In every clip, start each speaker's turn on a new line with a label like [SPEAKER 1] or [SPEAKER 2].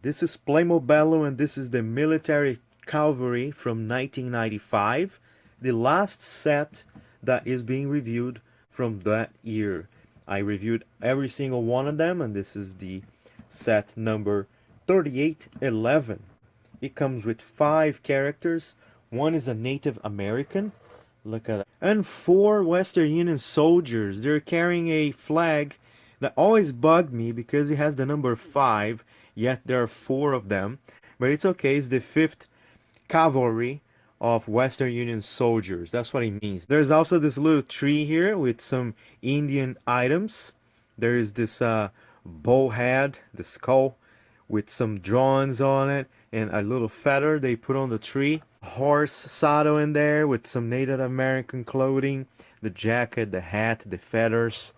[SPEAKER 1] This is PlaymoBello and this is the Military Calvary from 1995, the last set that is being reviewed from that year. I reviewed every single one of them and this is the set number 3811. It comes with 5 characters. One is a Native American. Look at that. And 4 Western Union soldiers. They're carrying a flag that always bugged me because it has the number 5, yet there are 4 of them. But it's okay, it's the 5th Cavalry of Western Union soldiers. That's what it means. There's also this little tree here with some Indian items. There is this bow head, the skull, with some drawings on it, and a little feather they put on the tree. Horse saddle in there with some Native American clothing, the jacket, the hat, the feathers.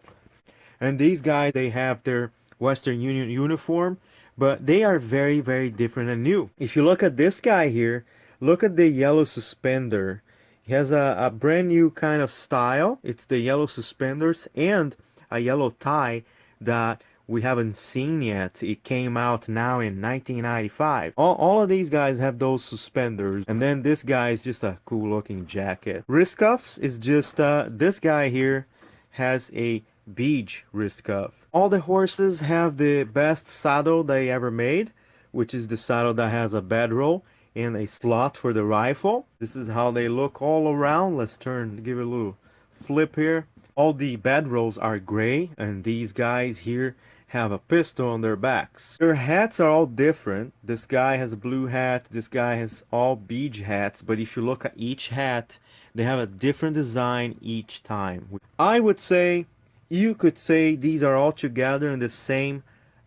[SPEAKER 1] And these guys, they have their Western Union uniform, but they are very, very different and new. If you look at this guy here, look at the yellow suspender. He has a brand new kind of style. It's the yellow suspenders and a yellow tie that we haven't seen yet. It came out now in 1995. All of these guys have those suspenders. And then this guy is just a cool looking jacket. Wrist cuffs is just, this guy here has a beige wrist cuff. All the horses have the best saddle they ever made, which is the saddle that has a bedroll and a slot for the rifle. This is how they look all around. Let's give it a little flip here. All the bedrolls are gray, and these guys here have a pistol on their backs. Their hats are all different. This guy has a blue hat, this guy has all beige hats, but if you look at each hat, they have a different design each time. I would say, you could say these are all together in the same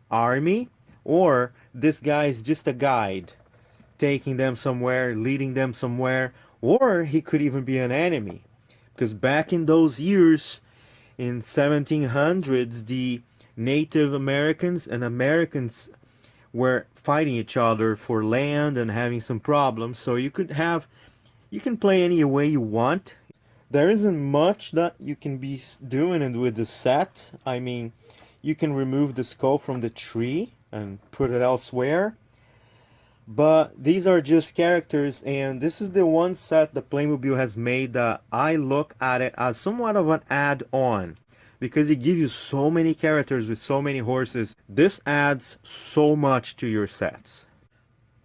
[SPEAKER 1] army, or this guy is just a guide, taking them somewhere, leading them somewhere, or he could even be an enemy. Because back in those years, in 1700s, the Native Americans and Americans were fighting each other for land and having some problems. So you can play any way you want. There isn't much that you can be doing with the set. I mean, you can remove the skull from the tree and put it elsewhere. But these are just characters, and this is the one set that Playmobil has made that I look at it as somewhat of an add-on, because it gives you so many characters with so many horses. This adds so much to your sets.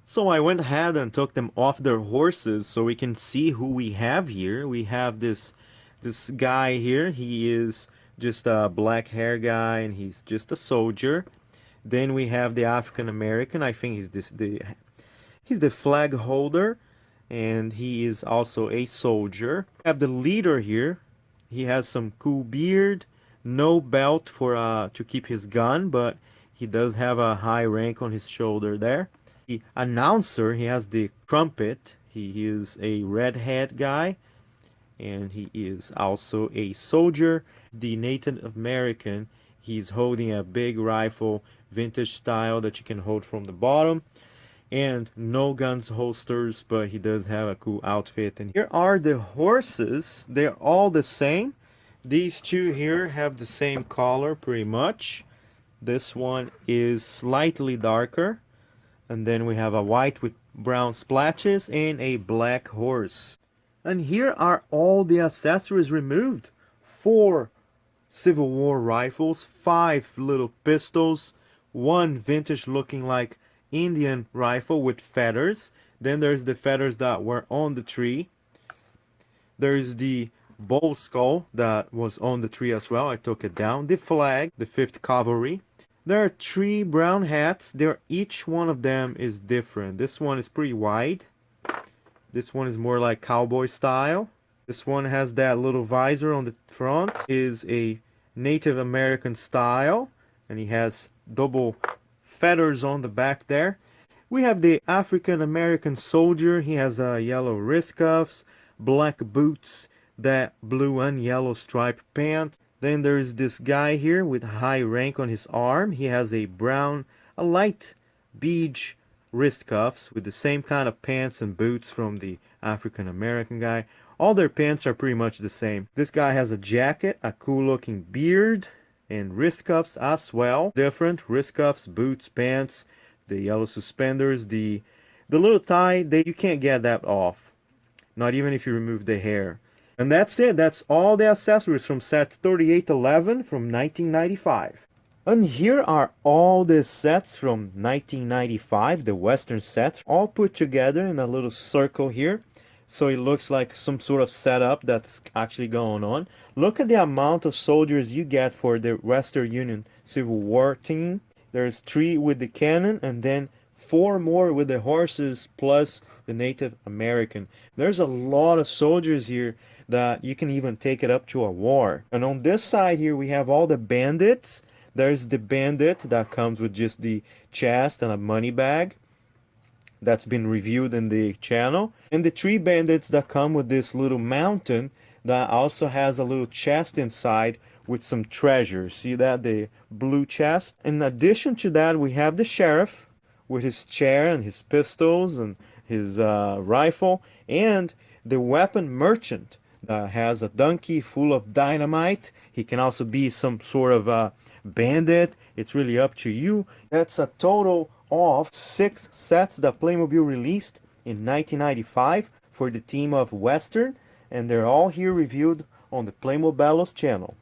[SPEAKER 1] So I went ahead and took them off their horses so we can see who we have here. We have this guy here. He is just a black hair guy and he's just a soldier. Then we have the African American. I think he's the flag holder, and he is also a soldier. We have the leader here. He has some cool beard, no belt for to keep his gun, but he does have a high rank on his shoulder there. The announcer, he has the trumpet. He is a redhead guy, and he is also a soldier. The Native American, he's holding a big rifle, vintage style that you can hold from the bottom. And no guns holsters, but he does have a cool outfit. And here are the horses. They're all the same. These two here have the same color pretty much. This one is slightly darker. And then we have a white with brown splashes and a black horse. And here are all the accessories removed. 4 Civil War rifles, 5 little pistols, 1 vintage looking like Indian rifle with feathers. Then there's the feathers that were on the tree. There's the bull skull that was on the tree as well. I took it down. The flag, the 5th Cavalry. There are 3 brown hats. Each one of them is different. This one is pretty wide. This one is more like cowboy style. This one has that little visor on the front. Is a Native American style, and he has double feathers on the back there. We have the African American soldier. He has yellow wrist cuffs, black boots, that blue and yellow striped pants. Then there's this guy here with high rank on his arm. He has a light beige wrist cuffs with the same kind of pants and boots from the African American guy. All their pants are pretty much the same. This guy has a jacket, a cool looking beard, and wrist cuffs as well. Different wrist cuffs, boots, pants, the yellow suspenders, the little tie, you can't get that off. Not even if you remove the hair. And that's it. That's all the accessories from set 3811 from 1995. And here are all the sets from 1995, the Western sets, all put together in a little circle here. So it looks like some sort of setup that's actually going on. Look at the amount of soldiers you get for the Western Union Civil War team. There's 3 with the cannon and then 4 more with the horses plus the Native American. There's a lot of soldiers here that you can even take it up to a war. And on this side here we have all the bandits. There's the bandit that comes with just the chest and a money bag. That's been reviewed in the channel. And the 3 bandits that come with this little mountain that also has a little chest inside with some treasure. See that? The blue chest. In addition to that, we have the sheriff with his chair and his pistols and his rifle, and the weapon merchant that has a donkey full of dynamite. He can also be some sort of bandit. It's really up to you. That's a total of 6 sets that Playmobil released in 1995 for the team of Western, and they're all here reviewed on the PlaymoBello's channel.